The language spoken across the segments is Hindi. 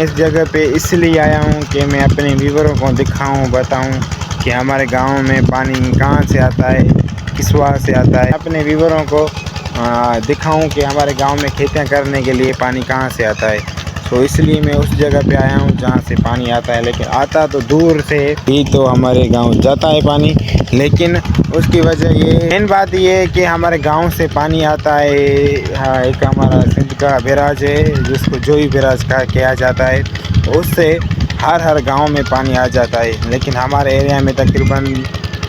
इस जगह पे इसलिए आया हूँ कि मैं अपने व्यूअरों को दिखाऊँ, बताऊँ कि हमारे गांव में पानी कहाँ से आता है, किस वजह से आता है। अपने व्यूअरों को दिखाऊँ कि हमारे गांव में खेतियाँ करने के लिए पानी कहाँ से आता है। तो इसलिए मैं उस जगह पे आया हूँ जहाँ से पानी आता है, लेकिन आता तो दूर से ही तो हमारे गांव जाता है पानी। लेकिन उसकी वजह ये मेन बात ये है कि हमारे गांव से पानी आता है। हाँ, एक हमारा सिंध का बैराज है जिसको जोई बैराज का किया जाता है, तो उससे हर गांव में पानी आ जाता है। लेकिन हमारे एरिया में तकरीबन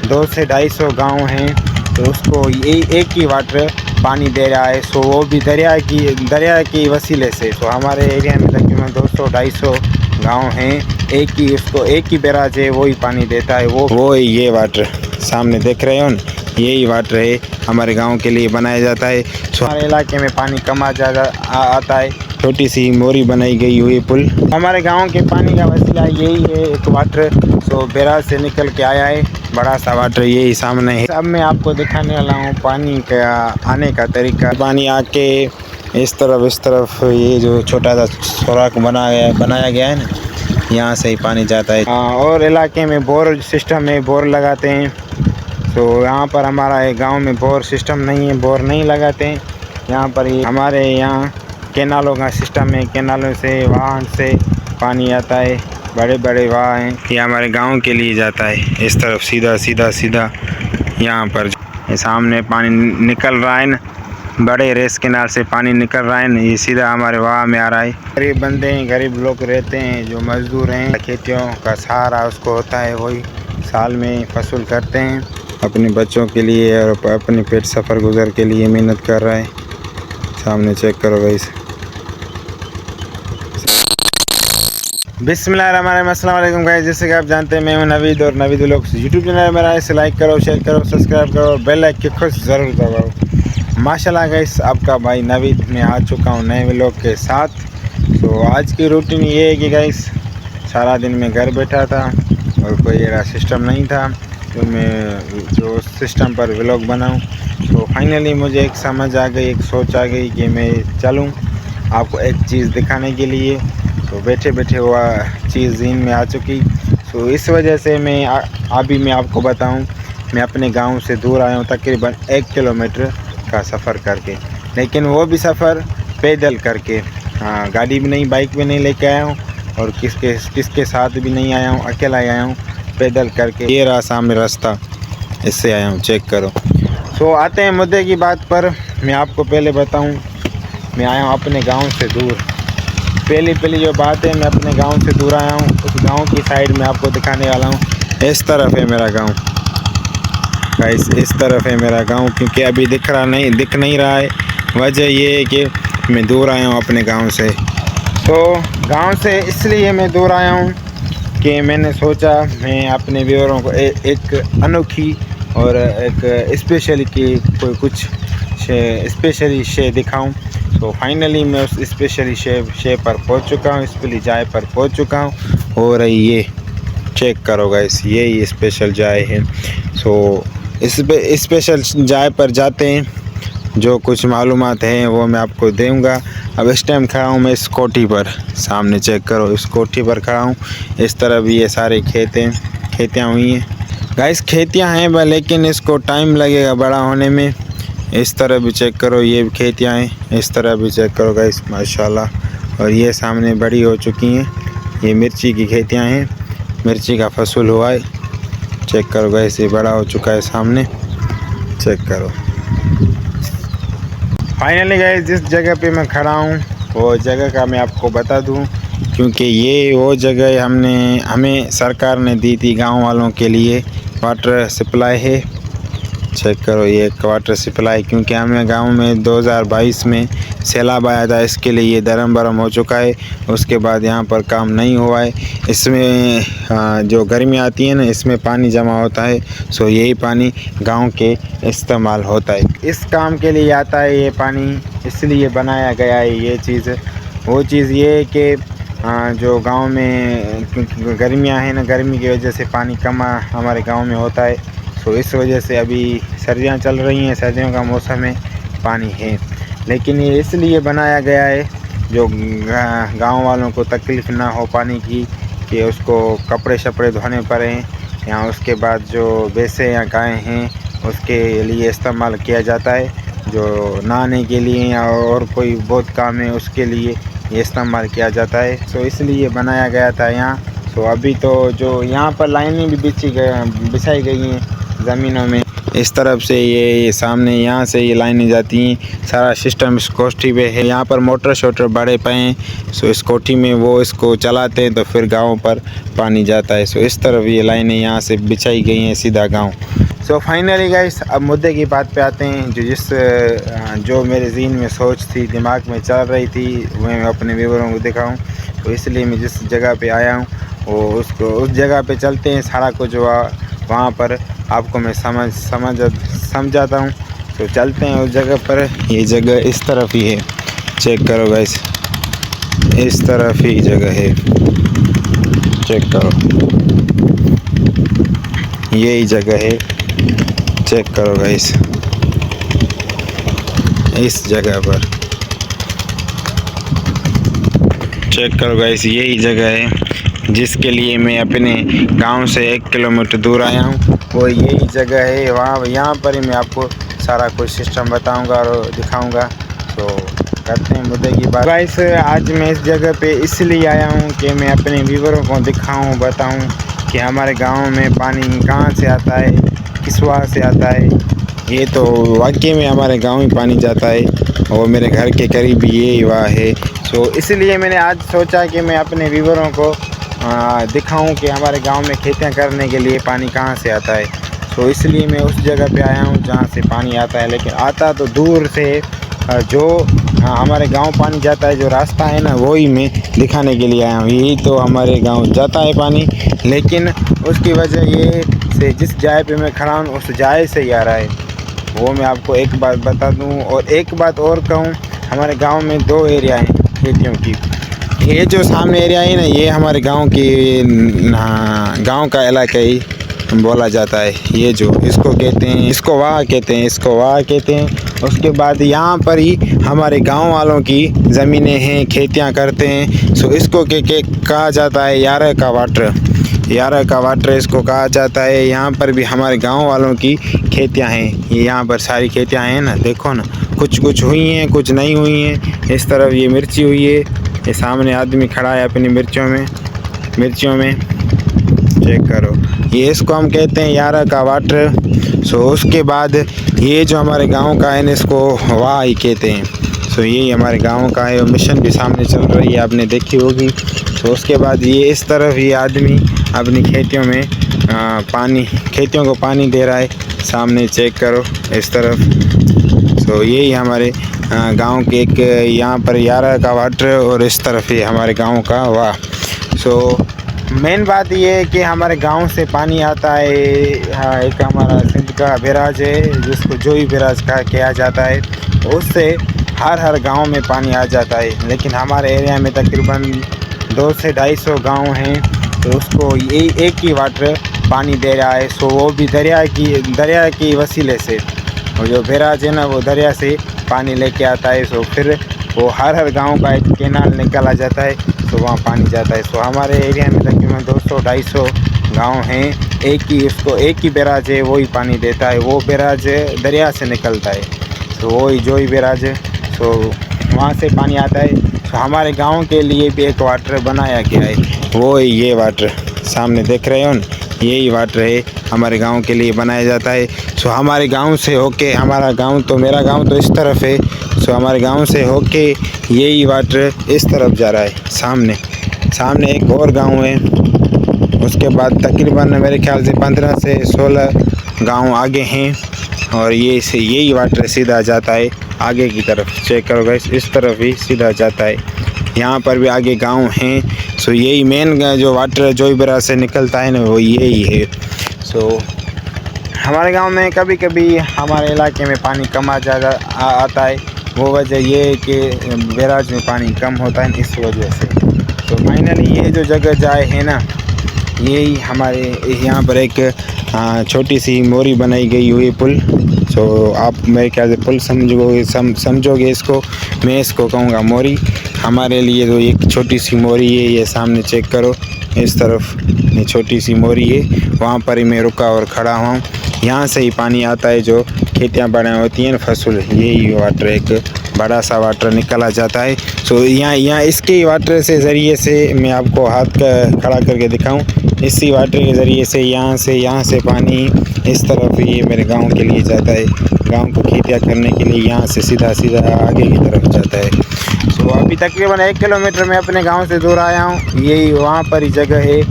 200 से 250 गाँव हैं, तो उसको ये एक ही वाटर पानी दे रहा है। सो वो भी दरिया की वसीले से। तो हमारे एरिया में तकरीबन 200-250 गांव हैं, एक ही बैराज है, वो ही पानी देता है। वो ये वाटर सामने देख रहे हो न, यही वाटर है हमारे गांव के लिए बनाया जाता है। सो हमारे इलाके में पानी कम आता है। छोटी सी मोरी बनाई गई हुई पुल, हमारे गांव के पानी का वसीला यही है, एक वाटर। सो बैराज से निकल के आया है बड़ा सा वाटर, यही सामने है। अब मैं आपको दिखाने वाला हूँ पानी का आने का तरीका। पानी आके इस तरफ ये जो छोटा सा सुराख बनाया गया है ना, यहाँ से ही पानी जाता है। और इलाके में बोर सिस्टम है, बोर लगाते हैं। तो यहाँ पर हमारा गांव में बोर सिस्टम नहीं है, बोर नहीं लगाते हैं यहाँ पर। हमारे यहाँ कैनालों का सिस्टम है, कैनालों से वाहन से पानी आता है, बड़े बड़े वाह हैं। ये हमारे गांव के लिए जाता है, इस तरफ सीधा यहाँ पर सामने पानी निकल रहा है ना, बड़े रेस कैनाल से पानी निकल रहा है ना, ये सीधा हमारे वाह में आ रहा है। गरीब बंदे हैं, गरीब लोग रहते हैं, जो मजदूर हैं, खेतियों का सहारा उसको होता है, वही साल में फसल करते हैं अपने बच्चों के लिए और अपने पेट सफ़र गुजर के लिए मेहनत कर रहा है। सामने चेक करो गाइस। बिस्मिल्लाहिर्रहमानिर्रहीम, अस्सलाम वालेकुम गाइस। जैसे कि आप जानते हैं मैं हूं नवीद, और नवीद व्लॉग्स यूट्यूब चैनल मेरा, इसे लाइक करो, शेयर करो, सब्सक्राइब करो, बेल आइकन को ज़रूर दबाओ। माशाल्लाह गाइस, आपका भाई नवीद मैं आ चुका हूं नए व्लॉग के साथ। तो आज की रूटीन ये है कि गाइस सारा दिन मैं घर बैठा था और कोई ऐसा सिस्टम नहीं था तो मैं जो सिस्टम पर व्लॉग बनाऊं। तो फाइनली मुझे एक समझ आ गई, एक सोच आ गई कि मैं चलूं आपको एक चीज़ दिखाने के लिए। तो बैठे बैठे वो चीज़ ज़हन में आ चुकी। तो इस वजह से मैं अभी मैं आपको बताऊं, मैं अपने गांव से दूर आया हूं तकरीबन 1 किलोमीटर का सफ़र करके, लेकिन वो भी सफ़र पैदल करके। हाँ, गाड़ी भी नहीं, बाइक भी नहीं लेके आया हूं, और किसके साथ भी नहीं आया हूं, अकेला आया हूं पैदल करके। ये रहा सामने रास्ता, इससे आया हूं, चेक करो। तो आते हैं मुद्दे की बात पर। मैं आपको पहले बताऊं, मैं आया हूं अपने गांव से दूर। पहली जो बात है, मैं अपने गांव से दूर आया हूं, उस गांव की साइड में आपको दिखाने वाला हूं। इस तरफ है मेरा गांव गाइस, इस तरफ है मेरा गांव, क्योंकि अभी दिख नहीं रहा है। वजह ये है कि मैं दूर आया हूं अपने गांव से। तो गांव से इसलिए मैं दूर आया हूं कि मैंने सोचा मैं अपने व्यूअरों को एक अनोखी और एक स्पेशल की कोई कुछ स्पेशली शे दिखाऊं। तो फाइनली मैं उस स्पेशली शे पर पहुंच चुका हूं, स्पेशली चाय पर पहुंच चुका हूं। और ये चेक करो गाइस, ये स्पेशल चाय है। सो इस स्पेशल चाय पर जाते हैं, जो कुछ मालूमात हैं वो मैं आपको दूंगा। अब इस टाइम खड़ा हूँ मैं इस कोठी पर, सामने चेक करो, इस कोठी पर खड़ा हूँ। इस तरफ ये सारे खेतियाँ हुई हैं गाइस, खेतियाँ हैं लेकिन इसको टाइम लगेगा बड़ा होने में। इस तरह भी चेक करो, ये खेतियाँ हैं, इस तरह भी चेक करो गाइस, माशाल्लाह। और ये सामने बड़ी हो चुकी हैं, ये मिर्ची की खेतियाँ हैं, मिर्ची का फसल हुआ है। चेक करो गाइस, ये बड़ा हो चुका है सामने, चेक करो। फाइनली गाइस, जिस जगह पे मैं खड़ा हूँ वो जगह का मैं आपको बता दूँ, क्योंकि ये वो जगह हमें सरकार ने दी थी गांव वालों के लिए, वाटर सप्लाई है। चेक करो, ये एक वाटर सप्लाई, क्योंकि हमें गांव में 2022 में सैलाब आया था, इसके लिए ये दरम बरम हो चुका है। उसके बाद यहाँ पर काम नहीं हुआ है। इसमें जो गर्मी आती है ना, इसमें पानी जमा होता है। सो यही पानी गांव के इस्तेमाल होता है, इस काम के लिए आता है ये पानी, इसलिए बनाया गया है ये चीज़। वो चीज़ ये है कि जो गांव में क्योंकि गर्मियाँ हैं ना, गर्मी की वजह से पानी कम हमारे गांव में होता है। तो इस वजह से अभी सर्दियाँ चल रही हैं, सर्दियों का मौसम है, पानी है। लेकिन ये इसलिए बनाया गया है जो गांव वालों को तकलीफ़ ना हो पानी की, कि उसको कपड़े शपड़े धोने पड़े या उसके बाद जो भैंसें या गायें हैं उसके लिए इस्तेमाल किया जाता है, जो नहाने के लिए या और कोई बहुत काम है उसके लिए ये इस्तेमाल किया जाता है। सो इसलिए बनाया गया था यहाँ। सो अभी तो जो यहाँ पर लाइनें भी बिछाई गई हैं ज़मीनों में, इस तरफ से ये सामने यहाँ से ये लाइनें जाती हैं। सारा सिस्टम इस कोठी पे है। यहाँ पर मोटर शोटर बड़े पे हैं। सो इस कोठी में वो इसको चलाते हैं तो फिर गाँव पर पानी जाता है। सो इस तरफ ये लाइनें यहाँ से बिछाई गई हैं सीधा गाँव। सो फाइनली गाइस, अब मुद्दे की बात पे आते हैं। जो मेरे ज़हन में सोच थी, दिमाग में चल रही थी, मैं अपने व्यूअरों को दिखाऊं। तो इसलिए मैं जिस जगह पे आया हूं वो उस जगह पे चलते हैं। सारा कुछ वहाँ पर आपको मैं समझाता हूँ। तो चलते हैं उस जगह पर। ये जगह इस तरफ ही है, चेक करो गाइस, इस तरफ ही जगह है, चेक करो, यही जगह है, चेक करो गाइस, इस जगह पर चेक करो गाइस, यही जगह है जिसके लिए मैं अपने गांव से 1 किलोमीटर दूर आया हूं। वो यही जगह है। यहाँ पर ही मैं आपको सारा कुछ सिस्टम बताऊंगा और दिखाऊंगा। तो करते हैं मुद्दे की बात। गाइस, आज मैं इस जगह पे इसलिए आया हूं कि मैं अपने व्यूअरों को दिखाऊं, बताऊं कि हमारे गांव में पानी कहां से आता है, किस वहाँ से आता है। ये तो वाकई में हमारे गांव में पानी जाता है और मेरे घर के करीब ये वहाँ है। सो इसलिए मैंने आज सोचा कि मैं अपने व्यूअरों को दिखाऊं कि हमारे गांव में खेतियां करने के लिए पानी कहां से आता है। सो इसलिए मैं उस जगह पे आया हूं जहां से पानी आता है, लेकिन आता तो दूर से। जो हमारे गांव पानी जाता है, जो रास्ता है ना, वही मैं दिखाने के लिए आया हूँ। यही तो हमारे गांव जाता है पानी, लेकिन उसकी वजह ये से जिस जाए पे मैं खड़ा हूँ उस जाए से ही आ रहा है। वो मैं आपको एक बात बता दूँ और एक बात और कहूँ, हमारे गांव में 2 एरिया हैं खेतियों की। ये जो सामने एरिया है ना, ये हमारे गांव का इलाका ही बोला जाता है। ये जो इसको कहते हैं, इसको वाह कहते हैं, इसको वाह कहते हैं। उसके बाद यहाँ पर ही हमारे गांव वालों की ज़मीनें हैं, खेतियाँ करते हैं। सो इसको कहा जाता है यारा का वाटर, यारा का वाटर इसको कहा जाता है। यहाँ पर भी हमारे गांव वालों की खेतियाँ हैं। ये यहाँ पर सारी खेतियाँ हैं ना, देखो ना, कुछ हुई हैं, कुछ नहीं हुई हैं। इस तरफ ये मिर्ची हुई है, ये सामने आदमी खड़ा है अपनी मिर्चियों में चेक करो। ये इसको हम कहते हैं यारा का वाटर। सो उसके बाद ये जो हमारे गांव का है ना, इसको वाह ही कहते हैं। सो यही हमारे गांव का है। मिशन भी सामने चल रही है, आपने देखी होगी। तो उसके बाद ये इस तरफ ये आदमी अपनी खेतियों में खेतियों को पानी दे रहा है, सामने चेक करो इस तरफ। सो यही हमारे गांव के एक यहाँ पर यारा का वाटर और इस तरफ ही हमारे गांव का वाह। सो मेन बात ये है कि हमारे गांव से पानी आता है। एक हमारा सिंध का बैराज है जिसको जोई बैराज किया जाता है, उससे हर गांव में पानी आ जाता है। लेकिन हमारे एरिया में तकरीबन 200 से 250 गांव हैं, तो उसको एक ही वाटर पानी दे रहा है। सो वो भी दरिया की वसीले से, और जो बैराज है ना, वो दरिया से पानी लेके आता है। सो फिर वो हर गांव का एक कैनाल निकाला जाता है, तो वहाँ पानी जाता है। सो हमारे एरिया में तकरीबन 200-250 गांव हैं, एक ही बैराज है, वही पानी देता है। वो बैराज दरिया से निकलता है, तो वही जो ही बैराज है, तो वहाँ से पानी आता है। तो हमारे गांव के लिए भी एक वाटर बनाया गया है, वो ये वाटर सामने देख रहे हो ना, यही वाटर है हमारे गांव के लिए बनाया जाता है। सो हमारे गांव से होके, मेरा गांव तो इस तरफ है, सो हमारे गांव से होके यही वाटर इस तरफ जा रहा है। सामने एक और गांव है, उसके बाद तकरीबन मेरे ख्याल से 15 से 16 गांव आगे हैं, और यही वाटर सीधा जाता है आगे की तरफ। चेक करो गाइस, इस तरफ ही सीधा जाता है। यहाँ पर भी आगे गांव हैं। सो यही मेन जो वाटर जोई बैराज से निकलता है ना, वो यही है। सो हमारे गांव में कभी कभी हमारे इलाके में पानी कम आता है। वो वजह ये है कि बैराज में पानी कम होता है, इस वजह से। तो फाइनली ये जो जगह जाए है ना, यही हमारे यहाँ पर एक छोटी सी मोरी बनाई गई हुई पुल। सो आप मेरे ख्याल से पुल समझोगे इसको, मैं इसको कहूँगा मोरी। हमारे लिए तो एक छोटी सी मोरी है, ये सामने चेक करो, इस तरफ ये छोटी सी मोरी है, वहाँ पर ही मैं रुका और खड़ा हूँ। यहाँ से ही पानी आता है, जो खेतियाँ बना होती हैं ना फसल, यही वाटर एक बड़ा सा वाटर निकला जाता है। सो यहाँ इसके वाटर से ज़रिए से मैं आपको हाथ का खड़ा करके दिखाऊं, इसी वाटर के ज़रिए से यहाँ से पानी इस तरफ ये मेरे गांव के लिए जाता है, गांव को खेतियाँ करने के लिए यहाँ से सीधा आगे की तरफ जाता है। तो अभी तकरीबन 1 किलोमीटर मैं अपने गांव से दूर आया हूँ, यही वहाँ पर ही जगह है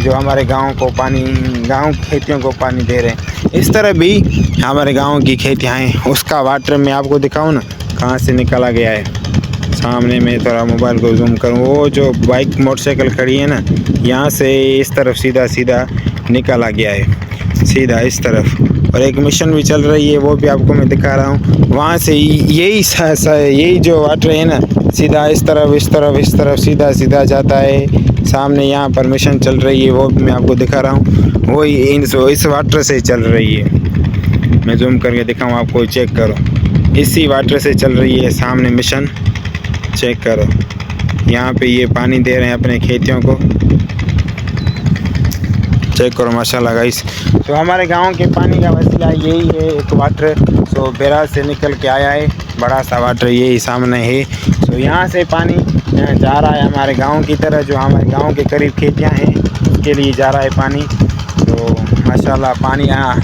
जो हमारे गांव को पानी, गांव की खेतियों को पानी दे रहे हैं। इस तरह भी हमारे गांव की खेतियाँ हैं, उसका वाटर मैं आपको दिखाऊँ ना कहाँ से निकाला गया है। सामने में थोड़ा मोबाइल को जूम करूँ, वो जो बाइक मोटरसाइकिल खड़ी है ना, यहाँ से इस तरफ सीधा निकाला गया है, सीधा इस तरफ। और एक मिशन भी चल रही है, वो भी आपको मैं दिखा रहा हूँ। वहाँ से यही जो वाटर है ना, सीधा इस तरफ सीधा जाता है। सामने यहाँ पर मिशन चल रही है, वो भी मैं आपको दिखा रहा हूँ, वो इस वाटर से चल रही है। मैं जूम करके दिखाऊँ आपको, चेक करो, इसी वाटर से चल रही है सामने मिशन, चेक करो। यहाँ पे ये पानी दे रहे हैं अपने खेतियों को, चेक करो माशाल्लाह गाइस। तो हमारे गांव के पानी का वसीला यही है, एक वाटर सो बैराज से निकल के आया है, बड़ा सा वाटर यही सामने है। तो यहाँ से पानी जा रहा है हमारे गांव की तरह, जो हमारे गांव के करीब खेतियाँ हैं उसके लिए जा रहा है पानी। तो माशाल्लाह पानी यहाँ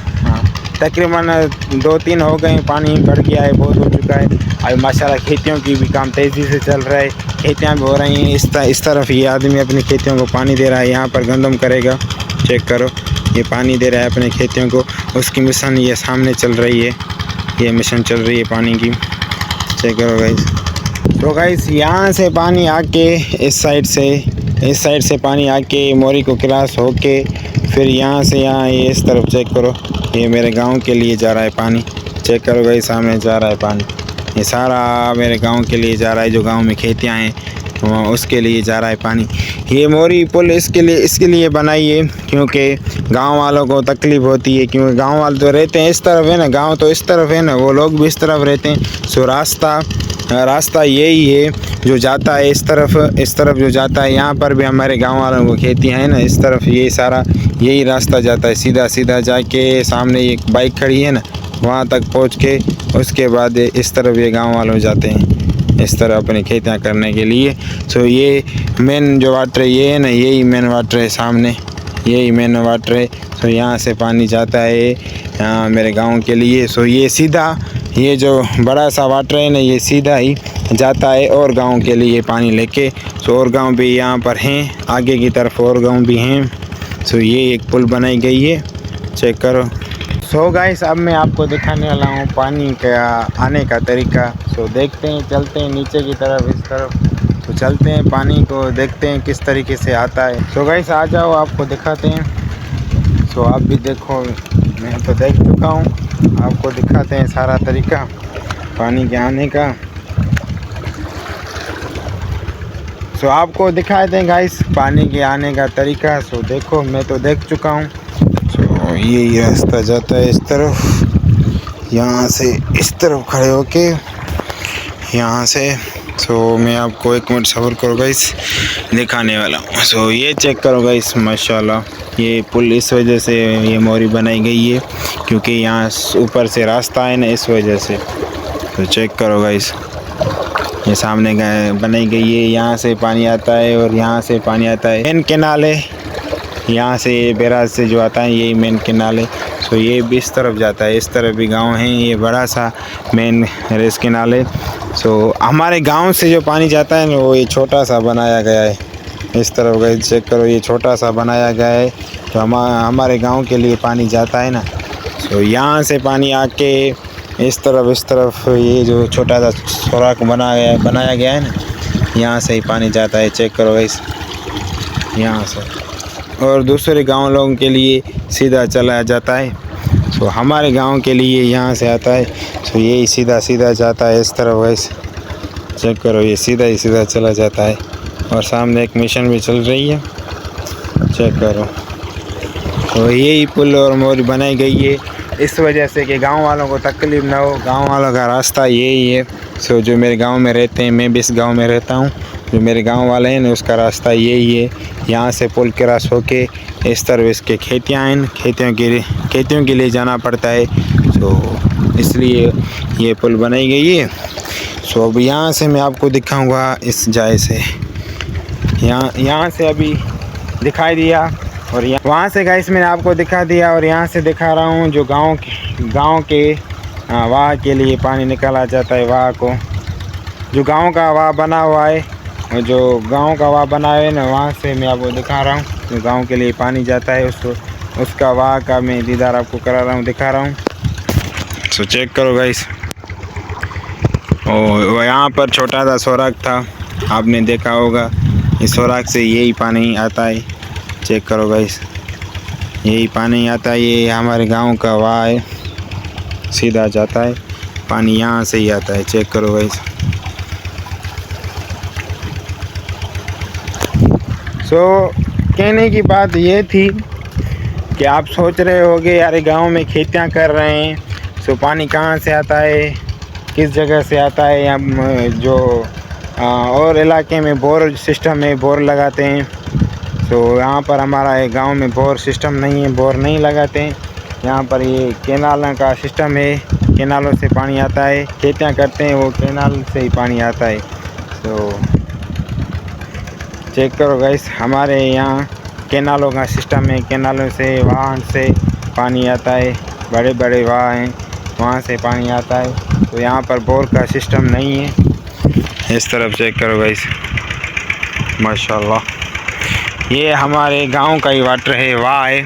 तकरीबन 2-3 हो गए, पानी बढ़ गया है, बहुत हो चुका है। अब माशाल्लाह खेतियों की भी काम तेज़ी से चल रहा है, खेतियाँ भी हो रही हैं। इस तरफ ये आदमी अपनी खेतियों को पानी दे रहा है, यहाँ पर गंदम करेगा, चेक करो, ये पानी दे रहा है अपने खेतियों को। उसकी मिशन ये सामने चल रही है, ये मिशन चल रही है पानी की, चेक करो गाइस। तो गाइस यहाँ से पानी आके इस साइड से पानी आके मोरी को क्रॉस होके फिर यहाँ से यहाँ ये इस तरफ चेक करो, ये मेरे गांव के लिए जा रहा है पानी, चेक करो गाइस, सामने जा रहा है पानी, ये सारा मेरे गांव के लिए जा रहा है, जो गांव में खेतियाँ हैं उसके लिए जा रहा है पानी। ये मोरी पुल इसके लिए बनाई है क्योंकि गांव वालों को तकलीफ़ होती है, क्योंकि गांव वाले तो रहते हैं इस तरफ है ना, गांव तो इस तरफ है ना, वो लोग भी इस तरफ रहते हैं। सो रास्ता यही है जो जाता है इस तरफ जो जाता है। यहाँ पर भी हमारे गांव वालों को खेतियाँ हैं ना, इस तरफ ये सारा यही रास्ता जाता है, सीधा जाके सामने एक बाइक खड़ी है ना, वहाँ तक पहुँच के उसके बाद इस तरफ ये गांव वालों जाते हैं इस तरह अपनी खेतियाँ करने के लिए। सो ये मेन जो वाटर ये है ना, यही मेन वाटर है सामने, यही मेन वाटर है। सो यहाँ से पानी जाता है यहाँ मेरे गांव के लिए। सो ये सीधा, ये जो बड़ा सा वाटर है ना, ये सीधा ही जाता है और गांव के लिए पानी लेके। सो और गांव भी यहाँ पर हैं, आगे की तरफ और गांव भी हैं। सो ये एक पुल बनाई गई है, चेक करो। सो गाइस अब मैं आपको दिखाने वाला हूँ पानी का आने का तरीका। सो देखते हैं, चलते हैं नीचे की तरफ, इस तरफ। तो चलते हैं, पानी को देखते हैं किस तरीके से आता है। सो गाइस आ जाओ, आपको दिखाते हैं। सो आप भी देखो, मैं तो देख चुका हूँ, आपको दिखाते हैं सारा तरीका पानी के आने का। सो आपको दिखाते हैं गाइस पानी के आने का तरीका। सो देखो, मैं तो देख चुका हूँ। सो ये रास्ता जाता है इस तरफ, यहाँ से इस तरफ खड़े होके यहाँ से। सो मैं आपको 1 मिनट सब्र करो गाइस, दिखाने वाला हूँ। सो ये चेक करो गाइस, माशाल्लाह ये पुल इस वजह से ये मोरी बनाई गई है क्योंकि यहाँ ऊपर से रास्ता है ना, इस वजह से। तो चेक करो गाइस, ये सामने बनाई गई है, यहाँ से पानी आता है और यहाँ से पानी आता है। मेन कैनाल है, यहाँ से बैराज से जो आता है यही मेन कैनाल है। सो ये भी इस तरफ जाता है, इस तरफ भी गांव हैं, ये बड़ा सा मेन रेस कैनाल है। सो हमारे गांव से जो पानी जाता है ना, वो ये छोटा सा बनाया गया है, इस तरफ गए चेक करो, ये छोटा सा बनाया गया है तो हमारे गांव के लिए पानी जाता है ना। सो यहाँ से पानी आके इस तरफ ये जो छोटा सा सुराख बनाया गया है ना, यहाँ से ही पानी जाता है, चेक करो गाइस, यहाँ से। और दूसरे गांव लोगों के लिए सीधा चला जाता है। सो हमारे गांव के लिए यहाँ से आता है। सो यही सीधा जाता है इस तरफ गाइस, चेक करो, ये सीधा चला जाता है। और सामने एक मिशन भी चल रही है, चेक करो। तो यही पुल और मोरी बनाई गई है इस वजह से कि गांव वालों को तकलीफ़ ना हो। गांव वालों का रास्ता यही है। सो जो मेरे गांव में रहते हैं, मैं भी इस गांव में रहता हूं, जो मेरे गांव वाले हैं ना, उसका रास्ता यही है। यहाँ से पुल क्रॉस होके इस तरफ इसके खेतियाँ हैं, खेतियों के लिए जाना पड़ता है। तो इसलिए ये पुल बनाई गई है। सो अब यहाँ से मैं आपको दिखाऊंगा इस जाए से। यहाँ से अभी दिखाई दिया और वहाँ से गाइस मैंने आपको दिखा दिया, और यहाँ से दिखा रहा हूँ जो गांव के वाह के लिए पानी निकाला जाता है। वाह को जो गांव का वाह बना हुआ है, और जो गांव का वाह बना है ना, वहाँ से मैं आपको दिखा रहा हूँ जो गांव के लिए पानी जाता है, उसका वाह का मैं दीदार आपको करा रहा हूँ, दिखा रहा हूँ। सो चेक करो गाइस। और यहाँ पर छोटा सा सुराख था, आपने देखा होगा। इस सुराख से यही पानी आता है। चेक करो गाइस, यही पानी आता है। ये हमारे गांव का वाह है, सीधा जाता है पानी, यहाँ से ही आता है। चेक करो गाइस। सो कहने की बात ये थी कि आप सोच रहे होगे यार गांव में खेतियाँ कर रहे हैं, सो पानी कहाँ से आता है, किस जगह से आता है। या जो और इलाके में बोर सिस्टम है, बोर लगाते हैं। तो यहाँ पर हमारा गांव में बोर सिस्टम नहीं है, बोर नहीं लगाते हैं। यहाँ पर ये केनाल का सिस्टम है, केनालों से पानी आता है। खेतियाँ करते हैं वो केनाल से ही पानी आता है। तो चेक करो गाइस, हमारे यहाँ केनालों का सिस्टम है। केनालों से वाहन से पानी आता है, बड़े बड़े वाह हैं, वहाँ से पानी आता है। तो यहाँ पर बोर का सिस्टम नहीं है। इस तरफ चेक करो गाइस, माशाल्लाह। ये हमारे गांव का ही वाटर है, वाह है।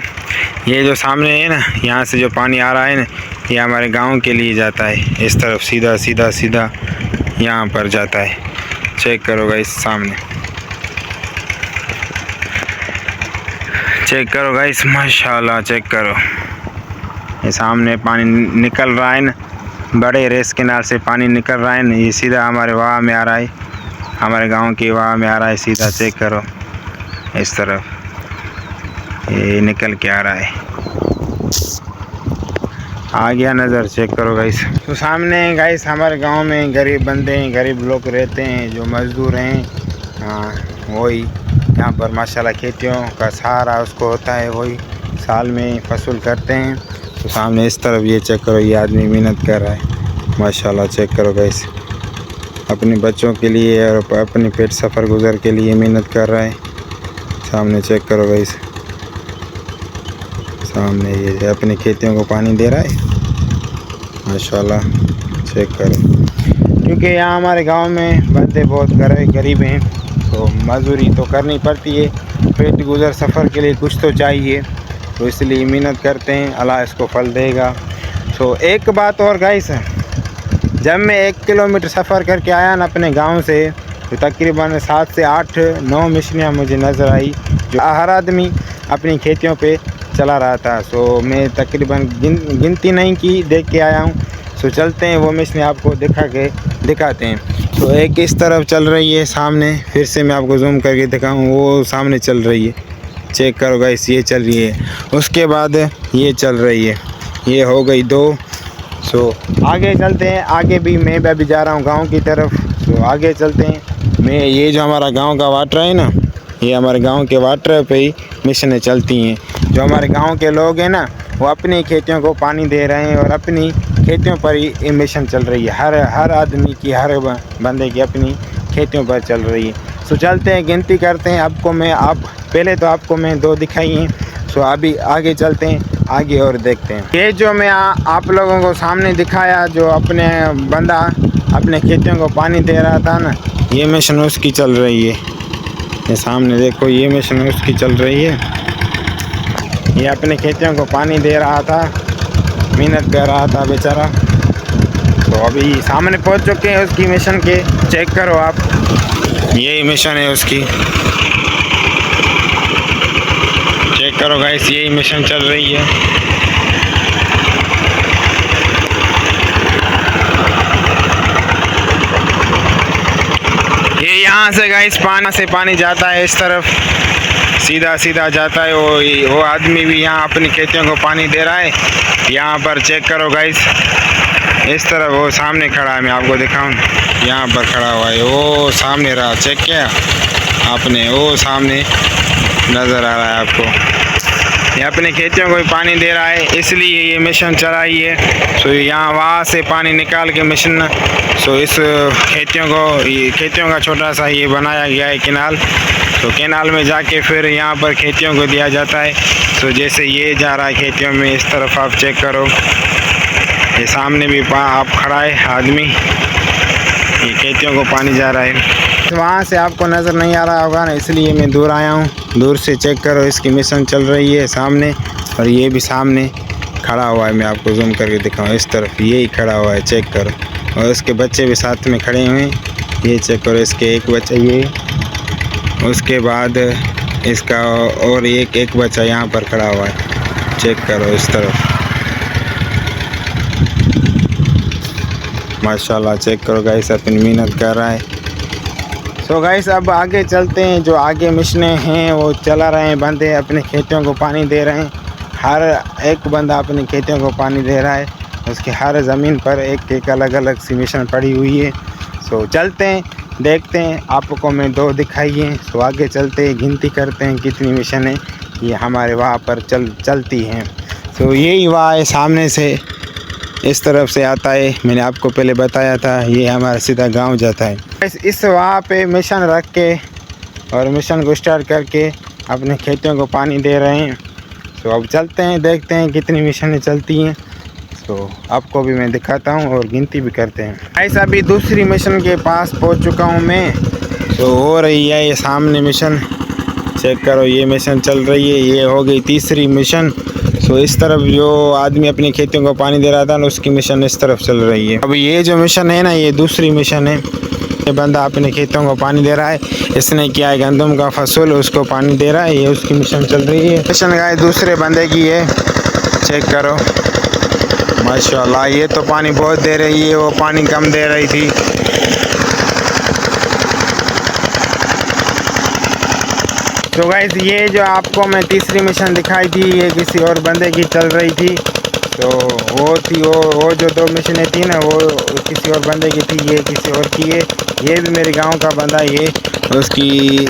ये जो सामने है ना, यहाँ से जो पानी आ रहा है ना, ये हमारे गांव के लिए जाता है। इस तरफ सीधा सीधा सीधा यहाँ पर जाता है। चेक करो गाइस, सामने चेक करो गाइस, माशाल्लाह। चेक करो, ये सामने पानी निकल रहा है ना, बड़े रेस केनाल से पानी निकल रहा है ना, ये सीधा हमारे वाह में आ रहा है, हमारे गांव के वाह में आ रहा है सीधा। चेक करो, इस तरफ ये निकल के आ रहा है, आ गया नज़र। चेक करो गाइस। तो सामने गाइस हमारे गांव में गरीब बंदे हैं, गरीब लोग रहते हैं, जो मज़दूर हैं। वही यहाँ पर माशाल्लाह खेतियों का सहारा उसको होता है, वही साल में फसल करते हैं। तो सामने इस तरफ ये चेक करो, ये आदमी मेहनत कर रहा है माशाल्लाह। चेक करो गाइस, अपने बच्चों के लिए और अपने पेट सफ़र गुजर के लिए मेहनत कर रहा है। सामने चेक करो गाइस, सामने ये अपनी खेतियों को पानी दे रहा है माशाल्लाह। चेक करो, क्योंकि यहाँ हमारे गांव में बंदे बहुत गरीब हैं, तो मजदूरी तो करनी पड़ती है। पेट गुजर सफ़र के लिए कुछ तो चाहिए, तो इसलिए मेहनत करते हैं, अल्लाह इसको फल देगा। तो एक बात और गाइस, जब मैं 1 किलोमीटर सफ़र करके आया ना अपने गांव से, तो तकरीबन 7 से 8-9 मशीनें मुझे नज़र आई, जो हर आदमी अपनी खेतियों पे चला रहा था। सो मैं तकरीबन गिनती नहीं की, देख के आया हूँ। सो चलते हैं, वो मशीनें आपको दिखाते हैं। तो एक इस तरफ चल रही है सामने, फिर से मैं आपको जूम करके दिखाऊँ, वो सामने चल रही है। चेक करो गाइस, ये चल रही है, उसके बाद ये चल रही है, ये हो गई 2। सो आगे चलते हैं, आगे भी मैं भी अभी जा रहा हूँ गांव की तरफ। सो आगे चलते हैं। मैं ये जो हमारा गांव का वाटर है ना, ये हमारे गांव के वाटर पे ही मिशनें चलती हैं। जो हमारे गांव के लोग हैं ना, वो अपनी खेतियों को पानी दे रहे हैं, और अपनी खेतियों पर ही ये मिशन चल रही है। हर आदमी की, हर बंदे की अपनी खेतियों पर चल रही है। सो चलते हैं, गिनती करते हैं। पहले तो आपको मैं 2 दिखाई हैं। सो अभी आगे चलते हैं, आगे और देखते हैं। ये जो मैं आप लोगों को सामने दिखाया, जो अपने बंदा अपने खेतियों को पानी दे रहा था ना, ये मिशन उसकी चल रही है। ये सामने देखो, ये मिशन उसकी चल रही है। ये अपने खेतियों को पानी दे रहा था, मेहनत कर रहा था बेचारा। तो अभी सामने पहुंच चुके हैं उसकी मिशन के। चेक करो आप, यही मिशन है उसकी। चेक करो गाइस, यही मिशन चल रही है। ये यहाँ से गाइस पानी जाता है इस तरफ, सीधा सीधा जाता है। वो आदमी भी यहाँ अपनी खेतियों को पानी दे रहा है। यहाँ पर चेक करो गाइस, इस तरफ वो सामने खड़ा है, मैं आपको दिखाऊं, यहाँ पर खड़ा हुआ है, वो सामने रहा, चेक किया आपने, वो सामने नज़र आ रहा है आपको। ये अपने खेतियों को भी पानी दे रहा है, इसलिए ये मिशन चलाई है। सो यहाँ वहाँ से पानी निकाल के मिशन, सो इस खेतियों को, ये खेतियों का छोटा सा ये बनाया गया है केनाल। तो केनाल में जाके फिर यहाँ पर खेतियों को दिया जाता है। तो जैसे ये जा रहा है खेतियों में, इस तरफ आप चेक करो, ये सामने भी आप खड़ा है आदमी, ये खेतियों को पानी जा रहा है। वहाँ से आपको नज़र नहीं आ रहा होगा ना, इसलिए मैं दूर आया हूँ। दूर से चेक करो, इसकी मिशन चल रही है सामने, और ये भी सामने खड़ा हुआ है। मैं आपको जूम करके दिखाऊँ, इस तरफ ये ही खड़ा हुआ है, चेक करो, और इसके बच्चे भी साथ में खड़े हुए हैं, ये चेक करो, इसके एक बच्चा ये, उसके बाद इसका और एक बच्चा यहाँ पर खड़ा हुआ है, चेक करो इस तरफ, माशाल्लाह चेक करो गाइस, अपनी मेहनत कर रहा है। सो गाइस अब आगे चलते हैं, जो आगे मिशनें हैं वो चला रहे हैं, बंदे अपने खेतों को पानी दे रहे हैं, हर एक बंदा अपने खेतों को पानी दे रहा है, उसके हर ज़मीन पर एक एक अलग अलग सी मिशन पड़ी हुई है। सो चलते हैं, देखते हैं, आपको मैं 2 दिखाई हैं। सो आगे चलते हैं, गिनती करते हैं कितनी मिशन है ये हमारे वहाँ पर चलती हैं। सो यही वहाँ है, सामने से इस तरफ से आता है, मैंने आपको पहले बताया था, ये हमारा सीधा गांव जाता है। इस वहाँ पे मिशन रख के और मिशन को स्टार्ट करके अपने खेतों को पानी दे रहे हैं। तो अब चलते हैं, देखते हैं कितनी मिशनें चलती हैं। तो आपको भी मैं दिखाता हूँ और गिनती भी करते हैं। ऐसा अभी दूसरी मिशन के पास पहुँच चुका हूँ मैं। तो हो रही है ये सामने मिशन, चेक करो, ये मिशन चल रही है, ये हो गई तीसरी मिशन। सो इस तरफ जो आदमी अपनी खेतों को पानी दे रहा था ना, उसकी मिशन इस तरफ चल रही है। अब ये जो मिशन है ना, ये दूसरी मिशन है, ये बंदा अपने खेतों को पानी दे रहा है, इसने क्या है गंदम का फसल, उसको पानी दे रहा है, ये उसकी मिशन चल रही है। मिशन गाय दूसरे बंदे की है, चेक करो, माशाल्लाह, ये तो पानी बहुत दे रही है, वो पानी कम दे रही थी। तो गाइस ये जो आपको मैं तीसरी मिशन दिखाई थी, ये किसी और बंदे की चल रही थी। तो वो थी वो जो 2 मिशनें थी ना, वो किसी और बंदे की थी, ये किसी और की है। ये भी मेरे गांव का बंदा, ये उसकी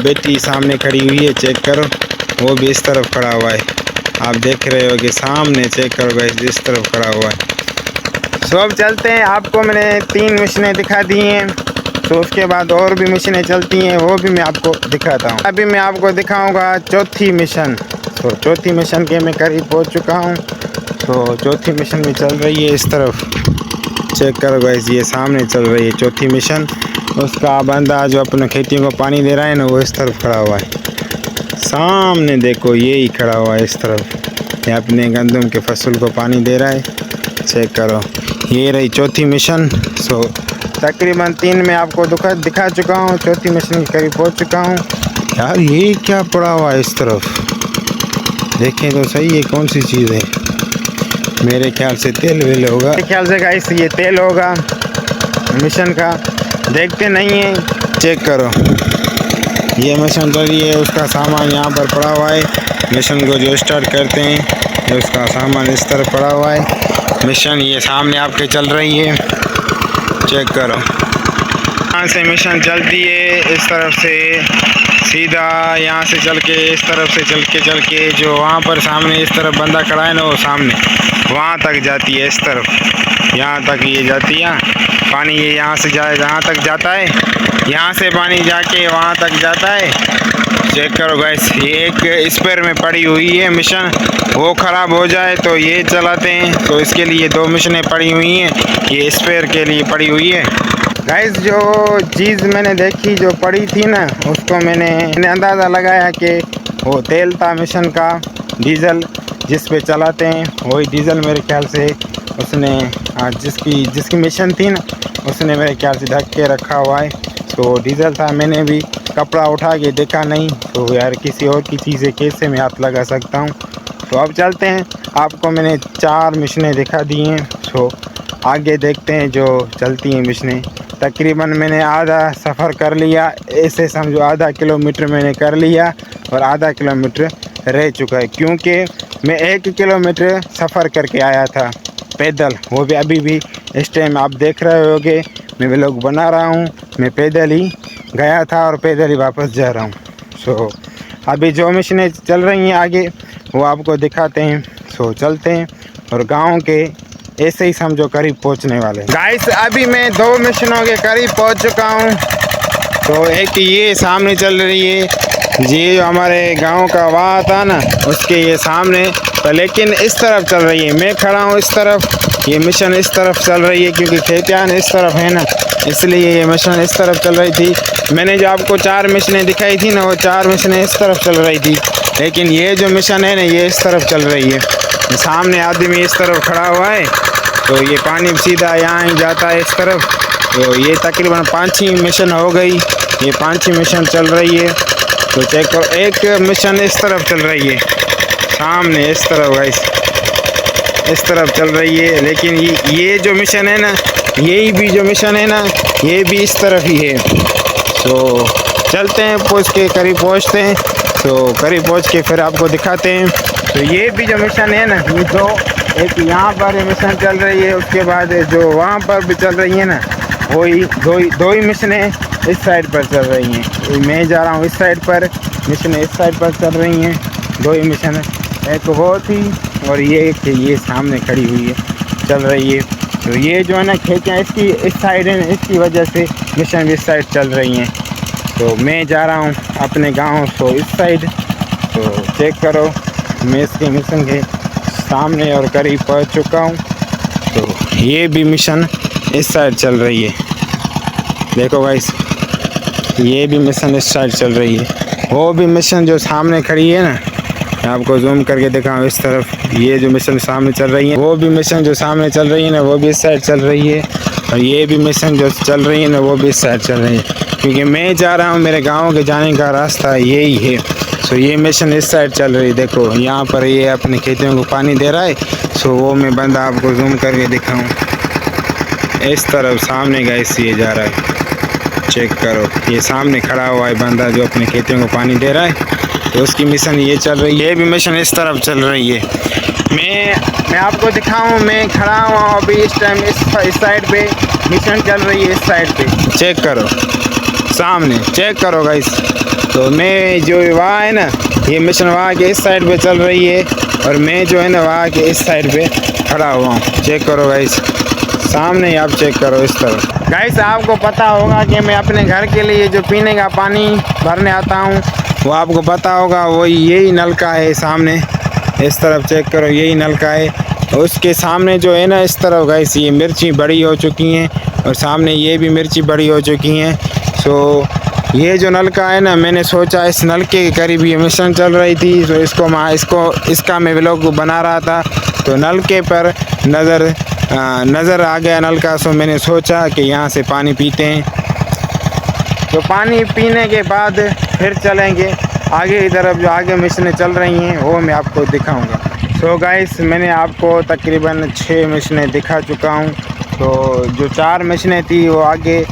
बेटी सामने खड़ी हुई है, चेक करो, वो भी इस तरफ खड़ा हुआ है, आप देख रहे हो कि सामने, चेक करो गाइस, इस तरफ खड़ा हुआ है। सो अब चलते हैं, आपको मैंने 3 मिशनें दिखा दी हैं। तो उसके बाद और भी मिशनें चलती हैं, वो भी मैं आपको दिखाता हूँ। अभी मैं आपको दिखाऊंगा चौथी मिशन। तो चौथी मिशन के मैं करीब पहुँच चुका हूँ। तो चौथी मिशन भी चल रही है, इस तरफ चेक करो गाइस, ये सामने चल रही है चौथी मिशन। उसका बंदा जो अपने खेतियों को पानी दे रहा है ना, वो इस तरफ खड़ा हुआ है, सामने देखो, ये ही खड़ा हुआ है इस तरफ, ये अपने गंदम के फसल को पानी दे रहा है, चेक करो, ये रही चौथी मिशन। सो तकरीबन 3 में आपको दिखा चुका हूँ, चौथी मिशन के करीब पहुँच चुका हूँ। यार ये क्या पड़ा हुआ है इस तरफ, देखें तो सही, ये कौन सी चीज़ है? मेरे ख्याल से तेल वेल होगा, मेरे ख्याल से गाइस ये तेल होगा मिशन का, देखते नहीं है, चेक करो, ये मिशन चल रही है, उसका सामान यहाँ पर पड़ा हुआ है। मिशन को जो स्टार्ट करते हैं, उसका सामान इस तरफ पड़ा हुआ है। मिशन ये सामने आपके चल रही है, चेक करो, यहाँ से मिशन चलती है, इस तरफ से सीधा यहाँ से चल के, इस तरफ से चल के जो वहाँ पर सामने इस तरफ बंदा खड़ा है ना, वो सामने वहाँ तक जाती है, इस तरफ यहाँ तक ये जाती है पानी, ये यहाँ से जहाँ तक जाता है, यहाँ से पानी जाके वहाँ तक जाता है। चेक करो गाइस, ये एक स्पेयर में पड़ी हुई है मिशन, वो ख़राब हो जाए तो ये चलाते हैं, तो इसके लिए 2 मिशनें पड़ी हुई हैं, ये स्पेयर के लिए पड़ी हुई है। गाइस जो चीज़ मैंने देखी जो पड़ी थी ना, उसको मैंने अंदाज़ा लगाया कि वो तेल था मिशन का, डीजल जिस पे चलाते हैं वही डीजल मेरे ख्याल से उसने जिसकी मिशन थी ना, उसने मेरे ख्याल से ढक के रखा हुआ है। तो डीजल था, मैंने भी कपड़ा उठा के देखा नहीं, तो यार किसी और की चीज़ें कैसे मैं हाथ लगा सकता हूँ। तो अब चलते हैं, आपको मैंने 4 मिशनें दिखा दी हैं। तो आगे देखते हैं जो चलती हैं मिशनें। तकरीबन मैंने आधा सफ़र कर लिया, ऐसे समझो आधा किलोमीटर मैंने कर लिया और आधा किलोमीटर रह चुका है, क्योंकि मैं 1 किलोमीटर सफ़र करके आया था पैदल। वो भी अभी भी इस टाइम आप देख रहे होगे मैं व्लॉग बना रहा हूँ, मैं पैदल ही गया था और पैदल ही वापस जा रहा हूँ। सो अभी जो मशीनें चल रही हैं आगे वो आपको दिखाते हैं। सो चलते हैं और गांव के ऐसे ही समझो करीब पहुंचने वाले हैं। गाइस अभी मैं 2 मशीनों के करीब पहुंच चुका हूं। तो एक ये सामने चल रही है, ये जो हमारे गांव का वाह था ना उसके ये सामने, तो लेकिन इस तरफ चल रही है। मैं खड़ा हूँ इस तरफ, ये मिशन इस तरफ चल रही है क्योंकि खेतियान इस तरफ है ना, इसलिए ये मिशन इस तरफ चल रही थी। मैंने जो आपको 4 मिशनें दिखाई थी ना, वो 4 मिशनें इस तरफ चल रही थी, लेकिन ये जो मिशन है ना ये इस तरफ चल रही है। सामने आदमी इस तरफ खड़ा हुआ है, तो ये पानी सीधा यहाँ ही जाता है इस तरफ। तो ये तकरीबन 5-6 मिशन हो गई, ये 5-6 मिशन चल रही है। तो चेक करो, एक मिशन इस तरफ चल रही है सामने इस तरफ, गाइस इस तरफ चल रही है। लेकिन ये जो मिशन है ना, यही भी जो मिशन है ना ये भी इस तरफ ही है। तो चलते हैं, पहुँच के करीब पहुँचते हैं, तो करीब पहुँच के फिर आपको दिखाते हैं। तो ये भी जो मिशन है ना, ये दो, एक यहाँ पर मिशन चल रही है, उसके बाद जो वहाँ पर भी चल रही है ना, वही दो ही मिशनें इस साइड पर चल रही हैं। मैं जा रहा हूँ इस साइड पर, मिशन इस साइड पर चल रही हैं, 2 ही मिशन, एक वो थी और ये सामने खड़ी हुई है चल रही है। तो ये जो है ना खेतियाँ इसकी इस साइड है, इसकी वजह से मिशन भी इस साइड चल रही हैं। तो मैं जा रहा हूँ अपने गांव सो इस साइड। तो चेक करो, मैं इसके मिशन के सामने और करीब पहुँच चुका हूँ। तो ये भी मिशन इस साइड चल रही है, देखो गाइस, ये भी मिशन इस साइड चल रही है। वो भी मिशन जो सामने खड़ी है ना, मैं आपको जूम करके दिखाऊँ इस तरफ, ये जो मिशन सामने चल रही है, वो भी मिशन जो सामने चल रही है ना वो भी इस साइड चल रही है, और ये भी मिशन जो चल रही है ना वो भी इस साइड चल रही है। क्योंकि मैं जा रहा हूँ, मेरे गांव के जाने का रास्ता यही है। सो ये मिशन इस साइड चल रही है, देखो यहाँ पर ये अपने खेतों को पानी दे रहा है। सो वो मैं बंदा आपको जूम करके दिखाऊँ, इस तरफ सामने गाइस ये जा रहा है, चेक करो, ये सामने खड़ा हुआ है बंदा जो अपने खेतों को पानी दे रहा है। तो उसकी मिशन ये चल रही है, ये भी मिशन इस तरफ चल रही है। मैं आपको दिखाऊं, मैं खड़ा हुआ अभी इस टाइम इस साइड पे मिशन चल रही है, इस साइड पे चेक करो, सामने चेक करो गाइस। तो मैं जो वहाँ है ना, ये मिशन वहाँ के इस साइड पे चल रही है, और मैं जो है ना वहाँ के इस साइड पे खड़ा हुआ हूँ, चेक करो गाइस, सामने आप चेक करो इस तरफ। गाइस आपको पता होगा कि मैं अपने घर के लिए जो पीने का पानी भरने आता हूँ, वो आपको पता होगा, वो यही नलका है सामने इस तरफ, चेक करो यही नलका है। उसके सामने जो है ना इस तरफ गाइस ये मिर्ची बड़ी हो चुकी हैं, और सामने ये भी मिर्ची बड़ी हो चुकी हैं। सो ये जो नलका है ना, मैंने सोचा इस नलके के करीब ये मिशन चल रही थी, तो इसका मैं व्लॉग बना रहा था। तो नलके पर नज़र आ गया नलका, सो मैंने सोचा कि यहाँ से पानी पीते हैं। तो पानी पीने के बाद फिर चलेंगे आगे की तरफ, जो आगे मिशनें चल रही हैं वो मैं आपको दिखाऊंगा। सो गाइस मैंने आपको तकरीबन 6 मिशनें दिखा चुका हूं। तो जो 4 मिशनें थी वो आगे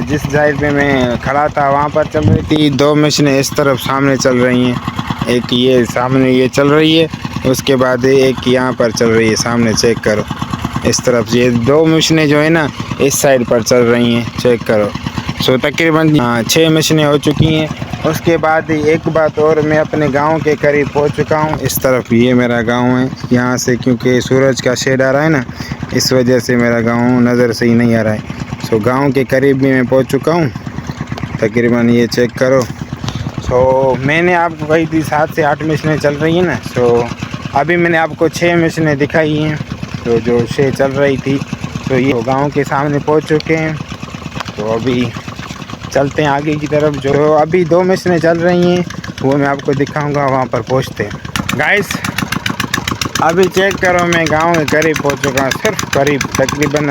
जिस साइड पे मैं खड़ा था वहाँ पर चल रही थी, 2 मिशनें इस तरफ सामने चल रही हैं, एक ये सामने ये चल रही है, उसके बाद एक यहाँ पर चल रही है सामने, चेक करो इस तरफ। ये 2 मिशनें जो है ना इस साइड पर चल रही हैं, चेक करो। सो तकरीबन 6 मिशनें हो चुकी हैं। उसके बाद एक बात और, मैं अपने गांव के करीब पहुंच चुका हूं। इस तरफ ये मेरा गांव है, यहाँ से क्योंकि सूरज का शेड आ रहा है ना, इस वजह से मेरा गांव नज़र से ही नहीं आ रहा है। सो गांव के करीब भी मैं पहुंच चुका हूं तकरीबन, ये चेक करो। सो मैंने आपको कही थी 7 से 8 मिशनें चल रही हैं ना, सो अभी मैंने आपको 6 मिशनें दिखाई हैं। तो जो 6 चल रही थी, तो ये गाँव के सामने पहुँच चुके हैं। तो अभी चलते हैं आगे की तरफ, जो अभी 2 मिशनें चल रही हैं वो मैं आपको दिखाऊंगा, वहाँ पर पहुँचते हैं। गाइस अभी चेक करो, मैं गांव के करीब पहुँच चुका हूँ, सिर्फ करीब तकरीबन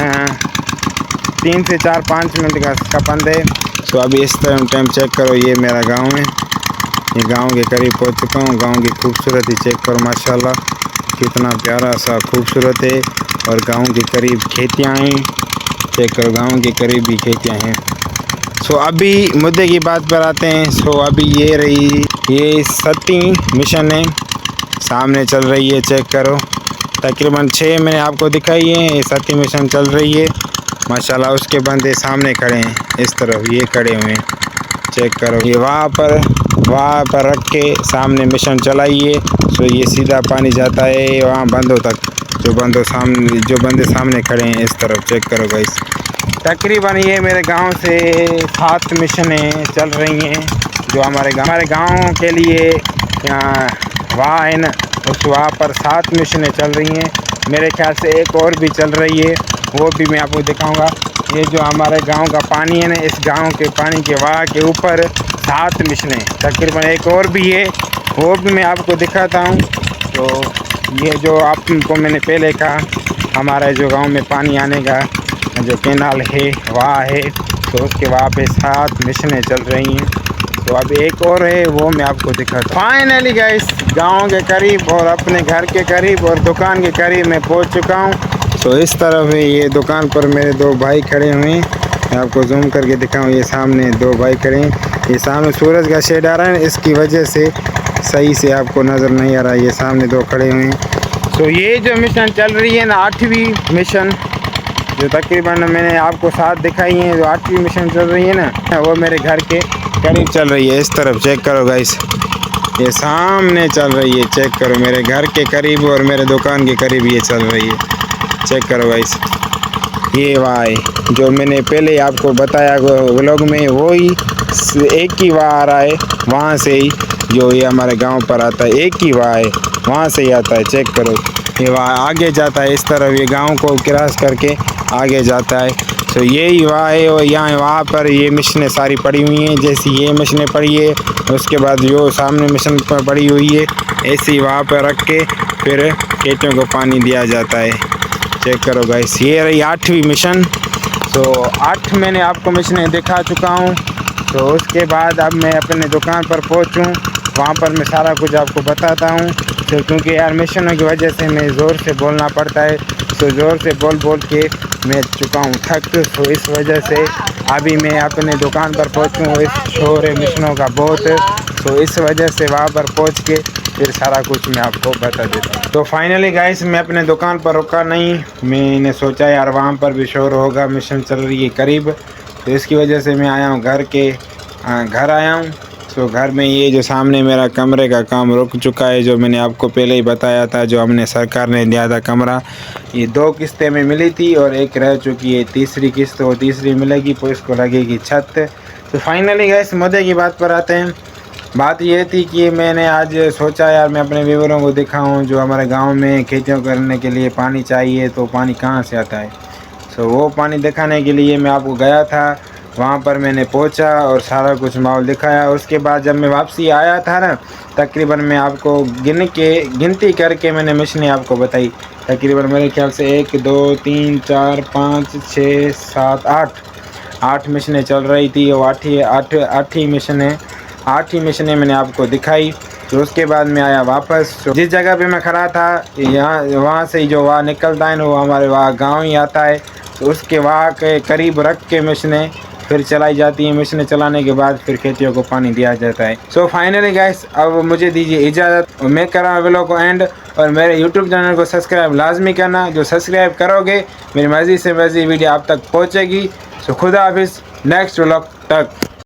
3 से 4-5 मिनट का पंद है। तो अभी इस तरह टाइम चेक करो, ये मेरा गांव है, ये गांव के करीब पहुँच चुका हूँ। गांव की खूबसूरती चेक करो, माशाल्लाह कितना प्यारा सा खूबसूरत है, और गांव के करीब खेतियाँ हैं, चेक करो, गाँव के करीब ही खेतियाँ हैं। सो अभी मुद्दे की बात पर आते हैं। सो अभी ये रही, ये सती मिशन है, सामने चल रही है, चेक करो। तकरीबन 6 मैंने आपको दिखाई है, ये सती मिशन चल रही है माशाल्लाह। उसके बंदे सामने खड़े हैं, इस तरफ ये खड़े हुए हैं, चेक करो। ये वहाँ पर रख के सामने मिशन चलाइए। सो ये सीधा पानी जाता है वहाँ बंदों तक, जो बंदे सामने खड़े हैं इस तरफ, चेक करो गाइस। तकरीबन ये मेरे गांव से 7 मिशनें चल रही हैं, जो हमारे गांव के लिए वहाँ है ना, उस वहाँ पर 7 मिशनें चल रही हैं। मेरे ख्याल से एक और भी चल रही है, वो भी मैं आपको दिखाऊंगा। ये जो हमारे गांव का पानी है ना, इस गांव के पानी के वहाँ के ऊपर 7 मिशनें, तकरीबन एक और भी है, वो भी मैं आपको दिखाता हूँ। तो ये जो आपको मैंने पहले कहा, हमारे जो गांव में पानी आने का जो कैनाल है वहाँ है, तो उसके वहाँ पे 7 मिशनें चल रही हैं। तो अब एक और है, वो मैं आपको दिखाता हूँ। फाइनली गाइस, गांव के करीब और अपने घर के करीब और दुकान के करीब मैं पहुँच चुका हूँ। तो इस तरफ है, ये दुकान पर मेरे 2 भाई खड़े हुए हैं, मैं आपको जूम करके दिखाऊँ। ये सामने 2 भाई खड़े हैं, ये सामने सूरज का शेड आ रहा है, इसकी वजह से सही से आपको नज़र नहीं आ रहा। ये सामने 2 खड़े हुए हैं। तो ये जो मिशन चल रही है ना, 8वीं मिशन, जो तकरीबन मैंने आपको 7 दिखाई हैं, जो 8वीं मिशन चल रही है ना, वो मेरे घर के करीब चल रही है। इस तरफ चेक करो गाइस, ये सामने चल रही है, चेक करो, मेरे घर के करीब और मेरे दुकान के करीब ये चल रही है, चेक करो गाइस। ये वाई जो मैंने पहले आपको बताया व्लॉग में, वो ही एक ही वाह आ रहा है, वहाँ से ही जो ये हमारे गांव पर आता है, एक ही वाह है, वहाँ से ही आता है, चेक करो। ये वाह आगे जाता है इस तरफ, ये गांव को क्रॉस करके आगे जाता है। तो ये ही वाह है, और यहाँ वहाँ पर ये मिशनें सारी पड़ी हुई हैं, जैसी ये मिशनें पड़ी है, उसके बाद जो सामने मिशन पर पड़ी हुई है, ऐसी वहाँ पर रख के फिर खेतों को पानी दिया जाता है। चेक करो गाइस, ये रही 8वीं मिशन। तो 8 मैंने आपको मिशनें दिखा चुका हूँ। तो उसके बाद अब मैं अपने दुकान पर पहुँचूँ, वहाँ पर मैं सारा कुछ आपको बताता हूँ। तो क्योंकि यार मिशनों की वजह से मैं ज़ोर से बोलना पड़ता है, तो ज़ोर से बोल के मैं चुका हूँ थक। तो इस वजह से अभी मैं अपने दुकान पर पहुँचूँ, इस शोर है मिशनों का बहुत, तो इस वजह से वहाँ पर पहुँच के फिर सारा कुछ मैं आपको बता देता हूँ। तो फाइनली गाइस, मैं अपने दुकान पर रुका नहीं, मैंने सोचा यार वहाँ पर भी शोर होगा, मिशन चल रही है करीब, तो इसकी वजह से मैं आया हूँ घर आया हूँ। तो घर में ये जो सामने मेरा कमरे का काम रुक चुका है, जो मैंने आपको पहले ही बताया था, जो हमने सरकार ने दिया था कमरा, ये 2 किस्तें में मिली थी और एक रह चुकी है, तीसरी किस्त और तीसरी मिलेगी, तो इसको लगेगी छत। तो फाइनली गाइस, मुद्दे की बात पर आते हैं। बात ये थी कि मैंने आज सोचा यार मैं अपने व्यूअरों को दिखाऊं, जो हमारे गांव में खेतियों करने के लिए पानी चाहिए, तो पानी कहां से आता है। तो वो पानी दिखाने के लिए मैं आपको गया था, वहां पर मैंने पहुंचा और सारा कुछ माहौल दिखाया। उसके बाद जब मैं वापसी आया था ना, तकरीबन मैं आपको गिनती करके मैंने मिशनें आपको बताई। तकरीबन मेरे ख्याल से 1 2 3 4 5 6 7 8 मिशनें चल रही थी, और 8 मिशनें मैंने आपको दिखाई। तो उसके बाद मैं आया वापस, तो जिस जगह पे मैं खड़ा था, यहाँ वहाँ से जो वहाँ निकलता है ना, वो हमारे वहाँ गांव ही आता है। तो उसके वहाँ के करीब रख के मिशनें फिर चलाई जाती हैं, मिशनें चलाने के बाद फिर खेतियों को पानी दिया जाता है। सो फाइनली गाइस, अब मुझे दीजिए इजाज़त, मैं कर रहा हूँ व्लॉग को एंड, और मेरे यूट्यूब चैनल को सब्सक्राइब लाजमी करना। जो सब्सक्राइब करोगे मेरी मज़ीद से मज़ीद वीडियो आप तक पहुँचेगी। सो खुदा हाफिज़, नेक्स्ट व्लॉग तक।